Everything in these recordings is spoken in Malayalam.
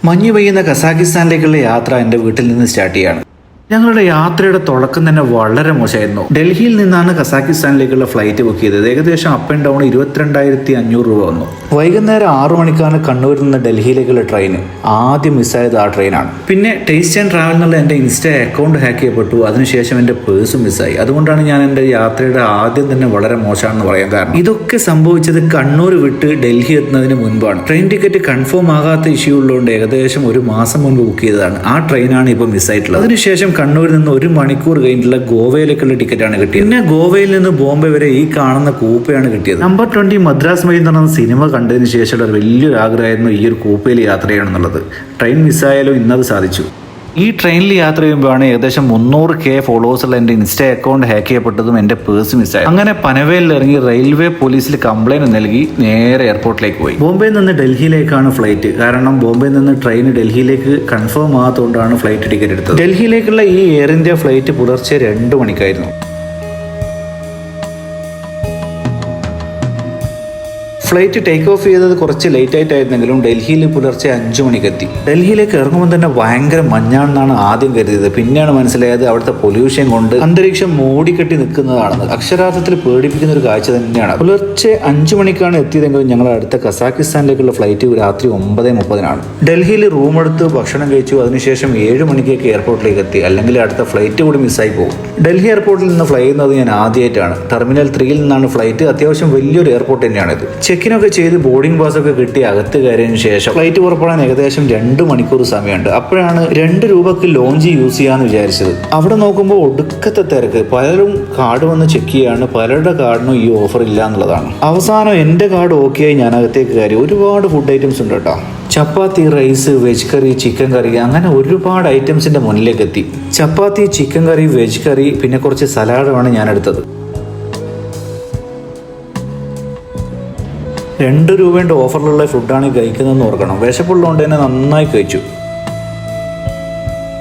മഞ്ഞ് പെയ്യുന്ന കസാഖിസ്ഥാനിലേക്കുള്ള യാത്ര എൻ്റെ വീട്ടിൽ നിന്ന് സ്റ്റാർട്ട് ചെയ്യാണ്. ഞങ്ങളുടെ യാത്രയുടെ തുടക്കം തന്നെ വളരെ മോശമായിരുന്നു. ഡൽഹിയിൽ നിന്നാണ് കസാഖിസ്ഥാനിലേക്കുള്ള ഫ്ലൈറ്റ് ബുക്ക് ചെയ്തത്. ഏകദേശം അപ്പ് ആൻഡ് ഡൗൺ 22,500 രൂപ വന്നു. വൈകുന്നേരം 6 മണിക്കാണ് കണ്ണൂരിൽ നിന്ന് ഡൽഹിയിലേക്കുള്ള ട്രെയിൻ. ആദ്യം മിസ്സായത് ആ ട്രെയിനാണ്. പിന്നെ ടേസ്റ്റ് ആൻഡ് ട്രാവൽ എന്നുള്ള എൻ്റെ ഇൻസ്റ്റ അക്കൗണ്ട് ഹാക്ക് ചെയ്യപ്പെട്ടു. അതിനുശേഷം എൻ്റെ പേഴ്സും മിസ്സായി. അതുകൊണ്ടാണ് ഞാൻ എൻ്റെ യാത്രയുടെ ആദ്യം തന്നെ വളരെ മോശമാണെന്ന് പറയാൻ കാരണം. ഇതൊക്കെ സംഭവിച്ചത് കണ്ണൂർ വിട്ട് ഡൽഹി എത്തുന്നതിന് മുൻപാണ്. ട്രെയിൻ ടിക്കറ്റ് കൺഫേം ആകാത്ത ഇഷ്യൂ ഉള്ളതുകൊണ്ട് ഏകദേശം 1 മാസം മുൻപ് ബുക്ക് ചെയ്തതാണ്. ആ ട്രെയിനാണ് ഇപ്പോൾ മിസ്സായിട്ടുള്ളത്. അതിനുശേഷം കണ്ണൂരിൽ നിന്ന് 1 മണിക്കൂർ കഴിഞ്ഞിട്ടുള്ള ഗോവയിലേക്കുള്ള ടിക്കറ്റാണ് കിട്ടിയത്. പിന്നെ ഗോവയിൽ നിന്ന് ബോംബെ വരെ ഈ കാണുന്ന കൂപ്പയാണ് കിട്ടിയത്. നമ്പർ 20 മദ്രാസ് മെയിൽ എന്ന് പറഞ്ഞ സിനിമ കണ്ടതിന് ശേഷമുള്ള വലിയൊരു ആഗ്രഹമായിരുന്നു ഈ ഒരു കൂപ്പയിൽ യാത്ര ചെയ്യണമെന്നുള്ളത്. ട്രെയിൻ മിസ്സായാലും ഇന്നത് സാധിച്ചു. ഈ ട്രെയിനിൽ യാത്ര ചെയ്യുമ്പോഴാണ് ഏകദേശം 300K ഫോളോവേഴ്സുള്ള എൻ്റെ ഇൻസ്റ്റ അക്കൗണ്ട് ഹാക്ക് ചെയ്യപ്പെട്ടതും എൻ്റെ പേഴ്സ് മിസ്സായി. അങ്ങനെ പനവേലിൽ ഇറങ്ങി റെയിൽവേ പോലീസിൽ കംപ്ലൈന്റ് നൽകി നേരെ എയർപോർട്ടിലേക്ക് പോയി. ബോംബെയിൽ നിന്ന് ഡൽഹിയിലേക്കാണ് ഫ്ലൈറ്റ്. കാരണം ബോംബെയിൽ നിന്ന് ട്രെയിൻ ഡൽഹിയിലേക്ക് കൺഫേം ആകാത്തതുകൊണ്ടാണ് ഫ്ലൈറ്റ് ടിക്കറ്റ് എടുത്തത്. ഡൽഹിയിലേക്കുള്ള ഈ എയർ ഇന്ത്യ ഫ്ലൈറ്റ് പുലർച്ചെ 2 മണിക്കായിരുന്നു. ഫ്ലൈറ്റ് ടേക്ക് ഓഫ് ചെയ്തത് കുറച്ച് ലേറ്റ് ആയിട്ടായിരുന്നെങ്കിലും ഡൽഹിയിൽ പുലർച്ചെ 5 മണിക്കെത്തി. ഡൽഹിയിലേക്ക് ഇറങ്ങുമ്പോൾ തന്നെ ഭയങ്കര മഞ്ഞാണെന്നാണ് ആദ്യം കരുതിയത്. പിന്നെയാണ് മനസ്സിലായത് അവിടുത്തെ പൊല്യൂഷൻ കൊണ്ട് അന്തരീക്ഷം മൂടിക്കെട്ടി നിൽക്കുന്നതാണെന്ന്. അക്ഷരാർത്ഥത്തിൽ പേടിപ്പിക്കുന്ന ഒരു കാഴ്ച തന്നെയാണ്. പുലർച്ചെ 5 മണിക്കാണ് എത്തിയതെങ്കിലും ഞങ്ങൾ അടുത്ത കസാഖിസ്ഥാനിലേക്കുള്ള ഫ്ലൈറ്റ് രാത്രി 9:30 ഡൽഹിയിൽ റൂം എടുത്ത് ഭക്ഷണം കഴിച്ചു. അതിനുശേഷം 7 മണിക്കേക്ക് എയർപോർട്ടിലേക്ക് എത്തി. അല്ലെങ്കിൽ അടുത്ത ഫ്ലൈറ്റ് കൂടി മിസ്സായി പോകും. ഡൽഹി എയർപോർട്ടിൽ നിന്ന് ഫ്ലൈ ചെയ്യുന്നത് ഞാൻ ആദ്യമായിട്ടാണ്. ടെർമിനൽ 3 നിന്നാണ് ഫ്ലൈറ്റ്. അത്യാവശ്യം വലിയൊരു എയർപോർട്ട് തന്നെയാണിത്. ചെക്കിനൊക്കെ ചെയ്ത് ബോർഡിംഗ് പാസൊക്കെ കിട്ടി അകത്ത് കയറിയതിനു ശേഷം ഫ്ലൈറ്റ് പുറപ്പെടാൻ ഏകദേശം 2 മണിക്കൂർ സമയമുണ്ട്. അപ്പോഴാണ് 2 രൂപക്ക് ലോഞ്ച് യൂസ് ചെയ്യാന്ന് വിചാരിച്ചത്. അവിടെ നോക്കുമ്പോൾ ഒടുക്കത്തെ തിരക്ക്. പലരും കാർഡ് വന്ന് ചെക്ക് ചെയ്യാണ്. പലരുടെ കാർഡിനും ഈ ഓഫർ ഇല്ല എന്നുള്ളതാണ്. അവസാനം എൻ്റെ കാർഡ് ഓക്കെ ആയി ഞാൻ അകത്തേക്ക് കയറി. ഒരുപാട് ഫുഡ് ഐറ്റംസ് ഉണ്ട് കേട്ടോ. ചപ്പാത്തി, റൈസ്, വെജ് കറി, ചിക്കൻ കറി, അങ്ങനെ ഒരുപാട് ഐറ്റംസിന്റെ മുന്നിലേക്ക് എത്തി. ചപ്പാത്തി, ചിക്കൻ കറി, വെജ് കറി, പിന്നെ കുറച്ച് സലാഡാണ് ഞാൻ എടുത്തത്. 2 രൂപയുടെ ഓഫറിലുള്ള ഫുഡാണ് കഴിക്കുന്നതെന്ന് ഓർക്കണം. വിശപ്പുള്ളതുകൊണ്ട് തന്നെ നന്നായി കഴിച്ചു.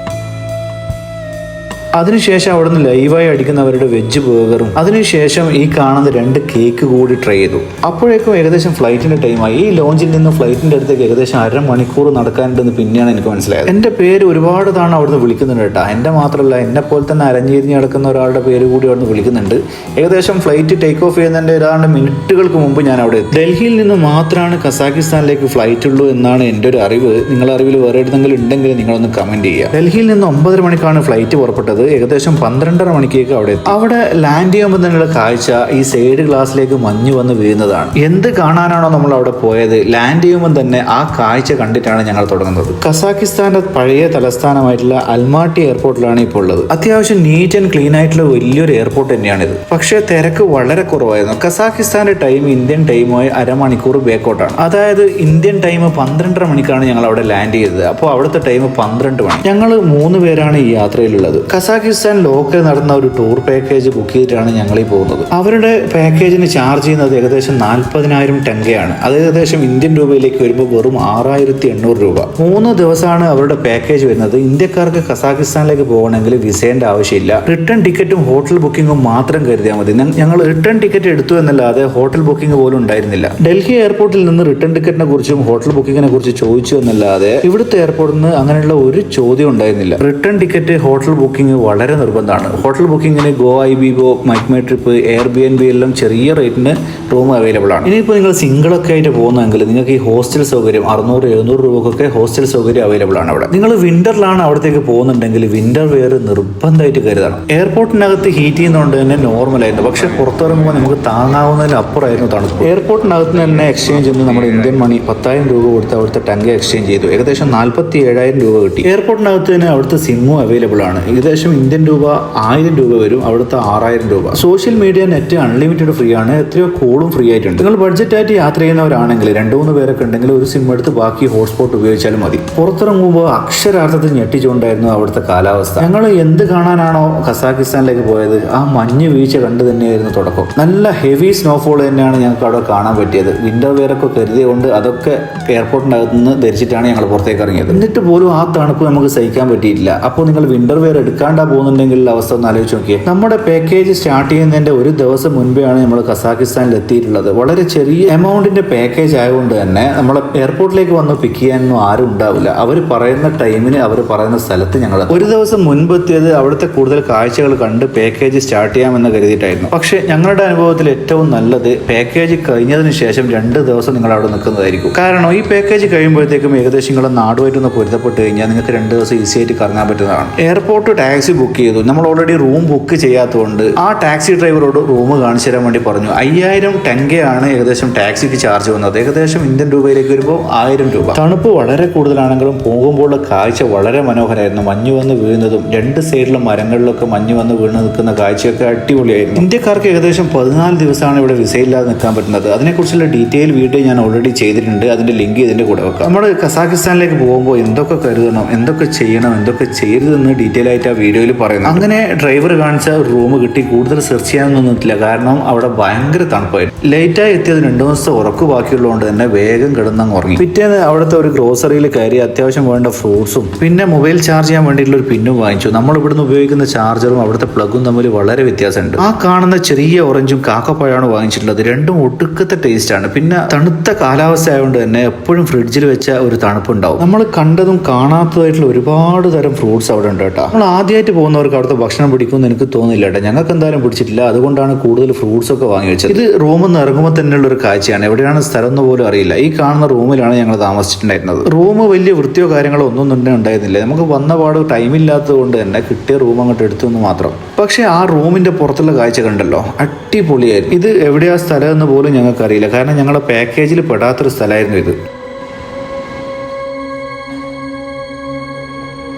അതിനുശേഷം അവിടെ നിന്ന് ലൈവായി അടിക്കുന്നവരുടെ വെജ് ബർഗറും അതിനുശേഷം ഈ കാണുന്ന 2 കേക്ക് കൂടി ട്രൈ ചെയ്തു. അപ്പോഴേക്കും ഏകദേശം ഫ്ലൈറ്റിന്റെ ടൈമായി. ഈ ലോഞ്ചിൽ നിന്ന് ഫ്ലൈറ്റിന്റെ അടുത്തേക്ക് ഏകദേശം 1/2 മണിക്കൂർ നടക്കാനുണ്ടെന്ന് പിന്നെയാണ് എനിക്ക് മനസ്സിലായത്. എൻ്റെ പേര് ഒരുപാട് തവണ അവിടുന്ന് വിളിക്കുന്നുണ്ട് കേട്ടോ. എൻ്റെ മാത്രമല്ല, എന്നെ പോലെ തന്നെ അരഞ്ഞിരിഞ്ഞ് നടക്കുന്ന ഒരാളുടെ പേര് കൂടി അവിടുന്ന് വിളിക്കുന്നുണ്ട്. ഏകദേശം ഫ്ലൈറ്റ് ടേക്ക് ഓഫ് ചെയ്യുന്നതിൻ്റെ ഏതാണ്ട് മിനിറ്റുകൾക്ക് മുമ്പ് ഞാൻ അവിടെ എത്തി. ഡൽഹിയിൽ നിന്ന് മാത്രമാണ് കസാഖിസ്ഥാനിലേക്ക് ഫ്ലൈറ്റ് ഉള്ളൂ എന്നാണ് എൻ്റെ ഒരു അറിവ്. നിങ്ങളുടെ അറിവിൽ വേറെ എവിടെയെങ്കിലും ഉണ്ടെങ്കിൽ നിങ്ങളൊന്ന് കമന്റ് ചെയ്യുക. ഡൽഹിയിൽ നിന്ന് 9:30 മണിക്കാണ് ഫ്ലൈറ്റ് പുറപ്പെട്ടത്. ഏകദേശം 12:30 മണിക്കേക്ക് അവിടെ ലാൻഡ് ചെയ്യുമ്പോൾ തന്നെയുള്ള കാഴ്ച ഈ സൈഡ് ഗ്ലാസ്സിലേക്ക് മഞ്ഞ് വന്ന് വീഴുന്നതാണ്. എന്ത് കാണാനാണോ നമ്മൾ അവിടെ പോയത്, ലാൻഡ് ചെയ്യുമ്പോൾ തന്നെ ആ കാഴ്ച കണ്ടിട്ടാണ് ഞങ്ങൾ തുടങ്ങുന്നത്. കസാഖിസ്ഥാന്റെ പഴയ തലസ്ഥാനമായിട്ടുള്ള അൽമാട്ടി എയർപോർട്ടിലാണ് ഇപ്പോൾ ഉള്ളത്. അത്യാവശ്യം നീറ്റ് ആൻഡ് ക്ലീൻ ആയിട്ടുള്ള വലിയൊരു എയർപോർട്ട് തന്നെയാണിത്. പക്ഷേ തിരക്ക് വളരെ കുറവായിരുന്നു. കസാഖിസ്ഥാന്റെ ടൈം ഇന്ത്യൻ ടൈമായി 1/2 മണിക്കൂർ ബാക്കോട്ടാണ്. അതായത് ഇന്ത്യൻ ടൈം 12:30 മണിക്കാണ് ഞങ്ങൾ അവിടെ ലാൻഡ് ചെയ്തത്. അപ്പോൾ അവിടുത്തെ ടൈം 12 മണി. ഞങ്ങൾ 3 പേരാണ് ഈ യാത്രയിലുള്ളത്. കസാഖിസ്ഥാൻ ലോക്കൽ നടന്ന ഒരു ടൂർ പാക്കേജ് ബുക്ക് ചെയ്തിട്ടാണ് ഞങ്ങൾ ഈ പോകുന്നത്. അവരുടെ പാക്കേജിന് ചാർജ് ചെയ്യുന്നത് ഏകദേശം 40,000 ടങ്കയാണ്. അത് ഏകദേശം ഇന്ത്യൻ രൂപയിലേക്ക് വരുമ്പോൾ വെറും 6,800 രൂപ. 3 ദിവസമാണ് അവരുടെ പാക്കേജ് വരുന്നത്. ഇന്ത്യക്കാർക്ക് കസാഖിസ്ഥാനിലേക്ക് പോകണമെങ്കിൽ വിസേന്റെ ആവശ്യമില്ല. റിട്ടേൺ ടിക്കറ്റും ഹോട്ടൽ ബുക്കിങ്ങും മാത്രം കരുതിയാൽ മതി. ഞങ്ങൾ റിട്ടേൺ ടിക്കറ്റ് എടുത്തു എന്നല്ലാതെ ഹോട്ടൽ ബുക്കിംഗ് പോലും ഉണ്ടായിരുന്നില്ല. ഡൽഹി എയർപോർട്ടിൽ നിന്ന് റിട്ടേൺ ടിക്കറ്റിനെ കുറിച്ചും ഹോട്ടൽ ബുക്കിങ്ങിനെ കുറിച്ച് ചോദിച്ചു എന്നല്ലാതെ ഇവിടുത്തെ എയർപോർട്ടിൽ നിന്ന് അങ്ങനെയുള്ള ഒരു ചോദ്യം ഉണ്ടായിരുന്നില്ല. റിട്ടേൺ ടിക്കറ്റ്, ഹോട്ടൽ ബുക്കിംഗ് വളരെ നിർബന്ധമാണ്. ഹോട്ടൽ ബുക്കിങ്ങിന് Goibibo, my trip, Airbnb എല്ലാം ചെറിയ റേറ്റിന് റൂം അവൈലബിൾ ആണ്. ഇനിയിപ്പോൾ നിങ്ങൾ സിംഗിളൊക്കെ ആയിട്ട് പോകുന്നതെങ്കിൽ നിങ്ങൾക്ക് ഈ ഹോസ്റ്റൽ സൗകര്യം 600-700 രൂപക്കൊക്കെ ഹോസ്റ്റൽ സൗകര്യം അവൈലബിൾ ആണ് അവിടെ. നിങ്ങൾ വിന്ററിലാണ് അവിടത്തേക്ക് പോകുന്നുണ്ടെങ്കിൽ വിന്റർ വെയർ നിർബന്ധമായിട്ട് കരുതണം. എയർപോർട്ടിനകത്ത് ഹീറ്റ് ചെയ്യുന്നതുകൊണ്ട് തന്നെ നോർമൽ ആയിരുന്നു. പക്ഷെ പുറത്തിറങ്ങുമ്പോൾ നമുക്ക് താങ്ങാവുന്നതിലപ്പുറമായിരുന്നു തണുപ്പ്. എയർപോർട്ടിനകത്ത് തന്നെ എക്സ്ചേഞ്ച് എന്ന് നമ്മുടെ ഇന്ത്യൻ മണി 10,000 രൂപ കൊടുത്ത് അവിടുത്തെ ടങ്ക എക്സ്ചേഞ്ച് ചെയ്തു. ഏകദേശം 47,000 രൂപ കിട്ടി. എയർപോർട്ടിനകത്ത് തന്നെ അവിടുത്തെ സിമ്മും അവൈലബിൾ ആണ്. ഏകദേശം ഇന്ത്യൻ രൂപ 1000 രൂപ വരും. അവിടുത്തെ 6,000 രൂപ. Social media, net unlimited free ആണ്. എത്രയോ കോളും ഫ്രീ ആയിട്ടുണ്ട്. നിങ്ങൾ ബഡ്ജറ്റ് ആയിട്ട് യാത്ര ചെയ്യുന്നവരാണെങ്കിൽ 2-3 പേരൊക്കെ ഉണ്ടെങ്കിൽ ഒരു സിം എടുത്ത് ബാക്കി ഹോട്ട്സ്പോട്ട് ഉപയോഗിച്ചാലും മതി. പുറത്തിറങ്ങുമ്പോൾ അക്ഷരാർത്ഥത്തിൽ ഞെട്ടിച്ചുകൊണ്ടായിരുന്നു അവിടുത്തെ കാലാവസ്ഥ. ഞങ്ങൾ എന്ത് കാണാനാണോ കസാഖിസ്ഥാനിലേക്ക് പോയത്, ആ മഞ്ഞ് വീഴ്ച കണ്ടു തന്നെയായിരുന്നു തുടക്കം. നല്ല ഹെവി സ്നോഫോൾ തന്നെയാണ് ഞങ്ങൾക്ക് അവിടെ കാണാൻ പറ്റിയത്. വിന്റർ വെയർ ഒക്കെ കരുതിയതുകൊണ്ട് അതൊക്കെ എയർപോർട്ടിനകത്ത് നിന്ന് ധരിച്ചിട്ടാണ് ഞങ്ങൾ പുറത്തേക്ക് ഇറങ്ങിയത്. എന്നിട്ട് പോലും ആ തണുപ്പ് നമുക്ക് സഹിക്കാൻ പറ്റിയിട്ടില്ല. അപ്പോൾ നിങ്ങൾ വിന്റർ വെയർ എടുക്കാണ്ട് കാണാണ്ടാ പോകുന്നുണ്ടെങ്കിൽ അവസ്ഥ ഒന്ന് ആലോചിച്ച് നോക്കിയേ. നമ്മുടെ പാക്കേജ് സ്റ്റാർട്ട് ചെയ്യുന്നതിന്റെ ഒരു ദിവസം മുൻപെയാണ് നമ്മൾ കസാഖിസ്ഥാനിൽ എത്തിയിട്ടുള്ളത്. വളരെ ചെറിയ എമൗണ്ടിന്റെ പാക്കേജ് ആയതുകൊണ്ട് തന്നെ നമ്മളെ എയർപോർട്ടിലേക്ക് വന്ന് പിക്ക് ചെയ്യാനൊന്നും ആരും ഉണ്ടാവില്ല. അവർ പറയുന്ന ടൈമിന് അവർ പറയുന്ന സ്ഥലത്ത് ഞങ്ങൾ ഒരു ദിവസം മുൻപ് എത്തിയത് അവിടുത്തെ കൂടുതൽ കാഴ്ചകൾ കണ്ട് പാക്കേജ് സ്റ്റാർട്ട് ചെയ്യാമെന്ന് കരുതിയിട്ടായിരുന്നു. പക്ഷേ ഞങ്ങളുടെ അനുഭവത്തിൽ ഏറ്റവും നല്ലത് പാക്കേജ് കഴിഞ്ഞതിന് ശേഷം 2 ദിവസം നിങ്ങൾ അവിടെ നിൽക്കുന്നതായിരിക്കും. കാരണം ഈ പാക്കേജ് കഴിയുമ്പോഴത്തേക്കും ഏകദേശം നിങ്ങളുടെ നാടുമായിട്ടൊന്ന് പൊരുത്തപ്പെട്ട് കഴിഞ്ഞാൽ നിങ്ങൾക്ക് 2 ദിവസം ഈസി ആയിട്ട് കറങ്ങാൻ പറ്റുന്നതാണ്. എയർപോർട്ട് ടാക്സി ബുക്ക് ചെയ്തു. നമ്മൾ ഓൾറെഡി റൂം ബുക്ക് ചെയ്യാത്തതുകൊണ്ട് ആ ടാക്സി ഡ്രൈവറോട് റൂം കാണിച്ചു തരാൻ വേണ്ടി പറഞ്ഞു. 5000 ടെങ്കയാണ് ഏകദേശം ടാക്സിക്ക് ചാർജ് വന്നത്. ഏകദേശം ഇന്ത്യൻ രൂപയിലേക്ക് വരുമ്പോൾ 1000 രൂപ. തണുപ്പ് വളരെ കൂടുതലാണെങ്കിലും പോകുമ്പോഴുള്ള കാഴ്ച വളരെ മനോഹരമായിരുന്നു. മഞ്ഞ് വന്ന് വീഴുന്നതും 2 സൈഡിലും മരങ്ങളിലൊക്കെ മഞ്ഞ് വന്ന് വീണ് നിൽക്കുന്ന കാഴ്ചയൊക്കെ അടിപൊളിയായിരുന്നു. ഇന്ത്യക്കാർക്ക് ഏകദേശം 14 ദിവസമാണ് ഇവിടെ വിസയില്ലാതെ നിൽക്കാൻ പറ്റുന്നത്. അതിനെക്കുറിച്ചുള്ള ഡീറ്റെയിൽ വീഡിയോ ഞാൻ ഓൾറെഡി ചെയ്തിട്ടുണ്ട്. അതിന്റെ ലിങ്ക് ഇതിന്റെ കൂടെ വെക്കാം. നമ്മൾ കസാഖിസ്ഥാനിലേക്ക് പോകുമ്പോൾ എന്തൊക്കെ കരുതണം, എന്തൊക്കെ ചെയ്യണം, എന്തൊക്കെ ചെയ്യരുതെന്ന് ഡീറ്റെയിൽ ആയിട്ട് ആ വീഡിയോയിൽ പറയുന്നു. അങ്ങനെ ഡ്രൈവർ കാണിച്ച റൂം കിട്ടി. കൂടുതൽ സെർച്ച് ചെയ്യാനൊന്നും നിന്നിട്ടില്ല. കാരണം അവിടെ ഭയങ്കര തണുപ്പായിരുന്നു. ലേറ്റായി എത്തിയത് 2 ദിവസത്തെ ഉറക്ക് ബാക്കിയുള്ളതുകൊണ്ട് തന്നെ വേഗം കിടന്നങ്ങ് ഉറങ്ങി. പിറ്റേന്ന് അവിടുത്തെ ഒരു ഗ്രോസറിയിൽ കയറി അത്യാവശ്യം വേണ്ട ഫ്രൂട്ട്സും പിന്നെ മൊബൈൽ ചാർജ് ചെയ്യാൻ വേണ്ടിയിട്ടുള്ള ഒരു പിന്നും വാങ്ങിച്ചു. നമ്മൾ ഇവിടുന്ന് ഉപയോഗിക്കുന്ന ചാർജറും അവിടുത്തെ പ്ലഗും തമ്മിൽ വളരെ വ്യത്യാസമുണ്ട്. ആ കാണുന്ന ചെറിയ ഓറഞ്ചും കാക്കപ്പഴമാണ് വാങ്ങിച്ചിട്ടുള്ളത്. രണ്ടും ഒടുക്കത്തെ ടേസ്റ്റ് ആണ്. പിന്നെ തണുത്ത കാലാവസ്ഥ ആയതുകൊണ്ട് തന്നെ എപ്പോഴും ഫ്രിഡ്ജിൽ വെച്ച ഒരു തണുപ്പുണ്ടാവും. നമ്മൾ കണ്ടതും കാണാത്തതായിട്ടുള്ള ഒരുപാട് തരം ഫ്രൂട്ട്സ് അവിടെ ഉണ്ട് കേട്ടോ. നമ്മൾ ആദ്യമായിട്ട് പോകുന്നവർക്ക് അവിടുത്തെ ഭക്ഷണം പിടിക്കുമെന്ന് എനിക്ക് തോന്നുന്നില്ല കേട്ടോ. ഞങ്ങൾക്ക് എന്തായാലും പിടിച്ചിട്ടില്ല. അതുകൊണ്ടാണ് കൂടുതൽ ഫ്രൂട്ട്സ് ഒക്കെ വാങ്ങി വെച്ചത്. ഇത് റൂമിൽ നിന്ന് ഇറങ്ങുമ്പോൾ തന്നെയുള്ള ഒരു കാഴ്ചയാണ്. എവിടെയാണ് സ്ഥലം എന്ന് പോലും അറിയില്ല. ഈ കാണുന്ന റൂമിലാണ് ഞങ്ങൾ താമസിച്ചിട്ടുണ്ടായിരുന്നത്. റൂം വലിയ വൃത്തിയോ കാര്യങ്ങളോ ഒന്നും തന്നെ ഉണ്ടായിരുന്നില്ല. നമുക്ക് വന്ന പാട് ടൈമില്ലാത്തത് കൊണ്ട് തന്നെ കിട്ടിയ റൂം അങ്ങോട്ട് എടുത്തു മാത്രം. പക്ഷെ ആ റൂമിന്റെ പുറത്തുള്ള കാഴ്ച കണ്ടല്ലോ, അടിപൊളിയായിരുന്നു. ഇത് എവിടെയാ സ്ഥലം എന്ന് പോലും ഞങ്ങൾക്ക് അറിയില്ല. കാരണം ഞങ്ങളുടെ പാക്കേജിൽ പെടാത്തൊരു സ്ഥലമായിരുന്നു ഇത്.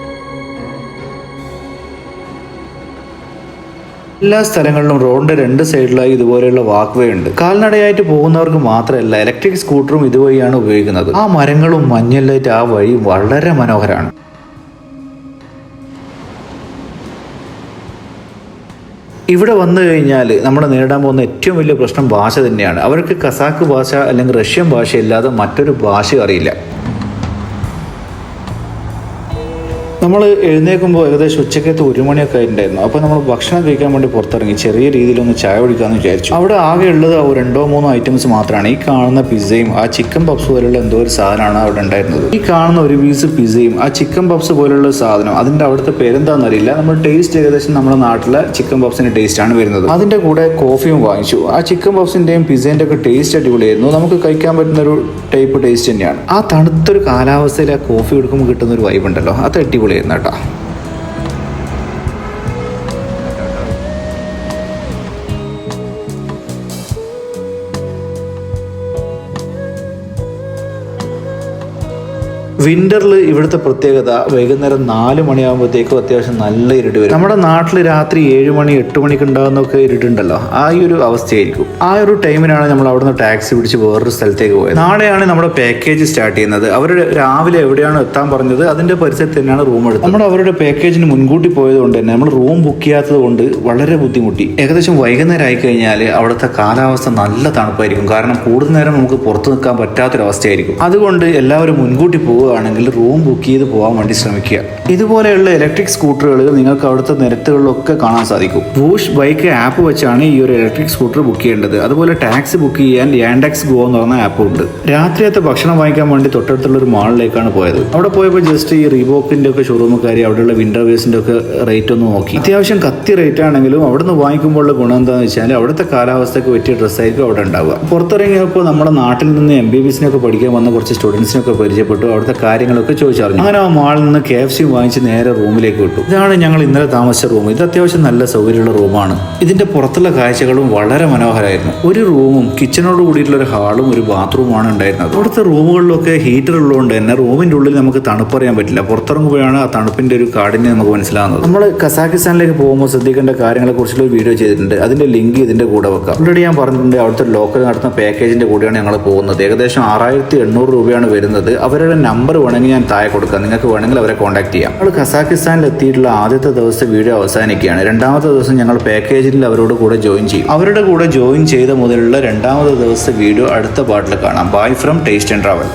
എല്ലാ സ്ഥലങ്ങളിലും റോഡിന്റെ 2 സൈഡിലായി ഇതുപോലെയുള്ള വാക്ക് വേ ഉണ്ട്. കാൽനടയായിട്ട് പോകുന്നവർക്ക് മാത്രമല്ല, ഇലക്ട്രിക് സ്കൂട്ടറും ഇതുവഴിയാണ് ഉപയോഗിക്കുന്നത്. ആ മരങ്ങളും മഞ്ഞെല്ലായിട്ട് ആ വഴി വളരെ മനോഹരമാണ്. ഇവിടെ വന്നു കഴിഞ്ഞാൽ നമ്മൾ നേരിടാൻ പോകുന്ന ഏറ്റവും വലിയ പ്രശ്നം ഭാഷ തന്നെയാണ്. അവർക്ക് കസാക്ക് ഭാഷ അല്ലെങ്കിൽ റഷ്യൻ ഭാഷയില്ലാതെ മറ്റൊരു ഭാഷ അറിയില്ല. നമ്മൾ എഴുന്നേൽക്കുമ്പോൾ ഏകദേശം ഉച്ചക്കത്തെ 1 മണിയൊക്കെ ആയിട്ടുണ്ടായിരുന്നു. അപ്പോൾ നമ്മൾ ഭക്ഷണം കഴിക്കാൻ വേണ്ടി പുറത്തിറങ്ങി ചെറിയ രീതിയിലൊന്ന് ചായ കുടിക്കാമെന്ന് വിചാരിച്ചു. അവിടെ ആകെ ഉള്ളത് 2-3 ഐറ്റംസ് മാത്രമാണ്. ഈ കാണുന്ന പിസ്സയും ആ ചിക്കൻ പപ്സ് പോലുള്ള എന്തോ ഒരു സാധനമാണ് അവിടെ ഉണ്ടായിരുന്നത്. ഈ കാണുന്ന ഒരു പീസ് പിസ്സയും ആ ചിക്കൻ പപ്സ് പോലുള്ള സാധനം, അതിൻ്റെ അവിടുത്തെ പേരെന്താണെന്ന് അറിയില്ല. നമ്മൾ ടേസ്റ്റ് ഏകദേശം നമ്മുടെ നാട്ടിലെ ചിക്കൻ പപ്സിന്റെ ടേസ്റ്റ് ആണ് വരുന്നത്. അതിൻ്റെ കൂടെ കോഫിയും വാങ്ങിച്ചു. ആ ചിക്കൻ പപ്സിന്റെയും പിസ്സേൻ്റെ ഒക്കെ ടേസ്റ്റ് അടിപൊളിയായിരുന്നു. നമുക്ക് കഴിക്കാൻ പറ്റുന്ന ഒരു ടൈപ്പ് ടേസ്റ്റ് തന്നെയാണ്. ആ തണുത്തൊരു കാലാവസ്ഥയിൽ ആ കോഫി എടുക്കുമ്പോൾ കിട്ടുന്ന ഒരു വൈബ് ഉണ്ടല്ലോ, അത് അടിപൊളി കേട്ടോ. വിന്ററിൽ ഇവിടുത്തെ പ്രത്യേകത വൈകുന്നേരം 4 മണിയാകുമ്പോഴത്തേക്കും അത്യാവശ്യം നല്ല ഇരുട്ട് വരും. നമ്മുടെ നാട്ടിൽ രാത്രി 7 മണി 8 മണിക്ക് ഉണ്ടാകുന്നൊക്കെ ഇരുട്ടുണ്ടല്ലോ, ആ ഒരു അവസ്ഥയായിരിക്കും. ആ ഒരു ടൈമിനാണ് നമ്മൾ അവിടുന്ന് ടാക്സി പിടിച്ച് വേറൊരു സ്ഥലത്തേക്ക് പോയത്. നാളെയാണ് നമ്മുടെ പാക്കേജ് സ്റ്റാർട്ട് ചെയ്യുന്നത്. അവർ രാവിലെ എവിടെയാണ് എത്താൻ പറഞ്ഞത് അതിന്റെ പരിസരത്ത് തന്നെയാണ് റൂം എടുത്തത്. നമ്മൾ അവരുടെ പാക്കേജിന് മുൻകൂട്ടി പോയത് കൊണ്ട് തന്നെ നമ്മൾ റൂം ബുക്ക് ചെയ്യാത്തത് കൊണ്ട് വളരെ ബുദ്ധിമുട്ടി. ഏകദേശം വൈകുന്നേരം ആയി കഴിഞ്ഞാൽ അവിടുത്തെ കാലാവസ്ഥ നല്ല തണുപ്പായിരിക്കും. കാരണം കൂടുതൽ നേരം നമുക്ക് പുറത്തു നിൽക്കാൻ പറ്റാത്തൊരവസ്ഥയായിരിക്കും. അതുകൊണ്ട് എല്ലാവരും മുൻകൂട്ടി പോവുക ആണെങ്കിൽ റൂം ബുക്ക് ചെയ്ത് പോകാൻ വേണ്ടി ശ്രമിക്കുക. ഇതുപോലെയുള്ള ഇലക്ട്രിക് സ്കൂട്ടറുകൾ നിങ്ങൾക്ക് അവിടുത്തെ നിരത്തുകളിലൊക്കെ കാണാൻ സാധിക്കും. വൂഷ് ബൈക്ക് ആപ്പ് വെച്ചാണ് ഈ ഒരു ഇലക്ട്രിക് സ്കൂട്ടർ ബുക്ക് ചെയ്യേണ്ടത്. അതുപോലെ ടാക്സി ബുക്ക് ചെയ്യാൻ യാൻഡെക്സ് ഗോ എന്ന് പറഞ്ഞ ആപ്പ് ഉണ്ട്. രാത്രിയത്തെ ഭക്ഷണം വാങ്ങിക്കാൻ വേണ്ടി തൊട്ടടുത്തുള്ള ഒരു മാളിലേക്കാണ് പോയത്. അവിടെ പോയപ്പോൾ ജസ്റ്റ് ഈ റീബോക്കിന്റെ ഒക്കെ ഷോറൂം കയറി അവിടെയുള്ള വിന്റർ വെയർസിന്റെ ഒക്കെ റേറ്റ് ഒന്ന് നോക്കി. അത്യാവശ്യം കത്തി റേറ്റ് ആണെങ്കിലും അവിടുന്ന് വാങ്ങിക്കുമ്പോഴുള്ള ഗുണം എന്താണെന്ന് വെച്ചാൽ അവിടുത്തെ കാലാവസ്ഥയ്ക്ക് പറ്റിയ ഡ്രസ്സായിരിക്കും അവിടെ ഉണ്ടാവുക. പുറത്തിറങ്ങിയപ്പോൾ നമ്മുടെ നാട്ടിൽ നിന്ന് MBBSനൊക്കെ പഠിക്കാൻ വന്ന കുറച്ച് സ്റ്റുഡൻസിനൊക്കെ പരിചയപ്പെട്ടു. അവിടുത്തെ കാര്യങ്ങളൊക്കെ ചോദിച്ചറിഞ്ഞു. അങ്ങനെ ആ മാളിൽ നിന്ന് KFC വാങ്ങിച്ച് നേരെ റൂമിലേക്ക് വിട്ടു. ഇതാണ് ഞങ്ങൾ ഇന്നലെ താമസിച്ച റൂം. ഇത് അത്യാവശ്യം നല്ല സൗകര്യമുള്ള റൂമാണ്. ഇതിന്റെ പുറത്തുള്ള കാഴ്ചകളും വളരെ മനോഹരമായിരുന്നു. ഒരു റൂമും കിച്ചണോട് കൂടിയിട്ടുള്ള ഒരു ഹാളും ഒരു ബാത്റൂമാണ് ഉണ്ടായിരുന്നത്. അവിടുത്തെ റൂമുകളിലൊക്കെ ഹീറ്റർ ഉള്ളതുകൊണ്ട് തന്നെ റൂമിന്റെ ഉള്ളിൽ നമുക്ക് തണുപ്പറിയാൻ പറ്റില്ല. പുറത്തിറങ്ങുമ്പോഴാണ് ആ തണുപ്പിന്റെ ഒരു കാഠിന്യം നമുക്ക് മനസ്സിലാകുന്നത്. നമ്മൾ കസാഖിസ്ഥാനിലേക്ക് പോകുമ്പോൾ ശ്രദ്ധിക്കേണ്ട കാര്യങ്ങളെ കുറിച്ചുള്ള ഒരു വീഡിയോ ചെയ്തിട്ടുണ്ട്. അതിന്റെ ലിങ്ക് ഇതിന്റെ കൂടെ വെക്കാം. ഓൾറെഡി ഞാൻ പറഞ്ഞിട്ടുണ്ട് അവിടുത്തെ ലോക്കൽ നടത്തുന്ന പാക്കേജിന്റെ കൂടെയാണ് ഞങ്ങൾ പോകുന്നത്. ഏകദേശം 6800 രൂപയാണ് വരുന്നത്. അവരുടെ നമ്പർ വേണമെങ്കിൽ ഞാൻ താഴെ കൊടുക്കാം. നിങ്ങൾക്ക് വേണമെങ്കിൽ അവരെ കോൺടാക്ട് ചെയ്യാം. നമ്മൾ കസാഖിസ്ഥാനിൽ എത്തിയിട്ടുള്ള ആദ്യത്തെ ദിവസത്തെ വീഡിയോ അവസാനിക്കുകയാണ്. രണ്ടാമത്തെ ദിവസം ഞങ്ങൾ പാക്കേജിൽ അവരോട് കൂടെ ജോയിൻ ചെയ്യും. അവരുടെ കൂടെ ജോയിൻ ചെയ്ത മുതലുള്ള രണ്ടാമത്തെ ദിവസത്തെ വീഡിയോ അടുത്ത പാർട്ടിൽ കാണാം. Bye from taste and travel.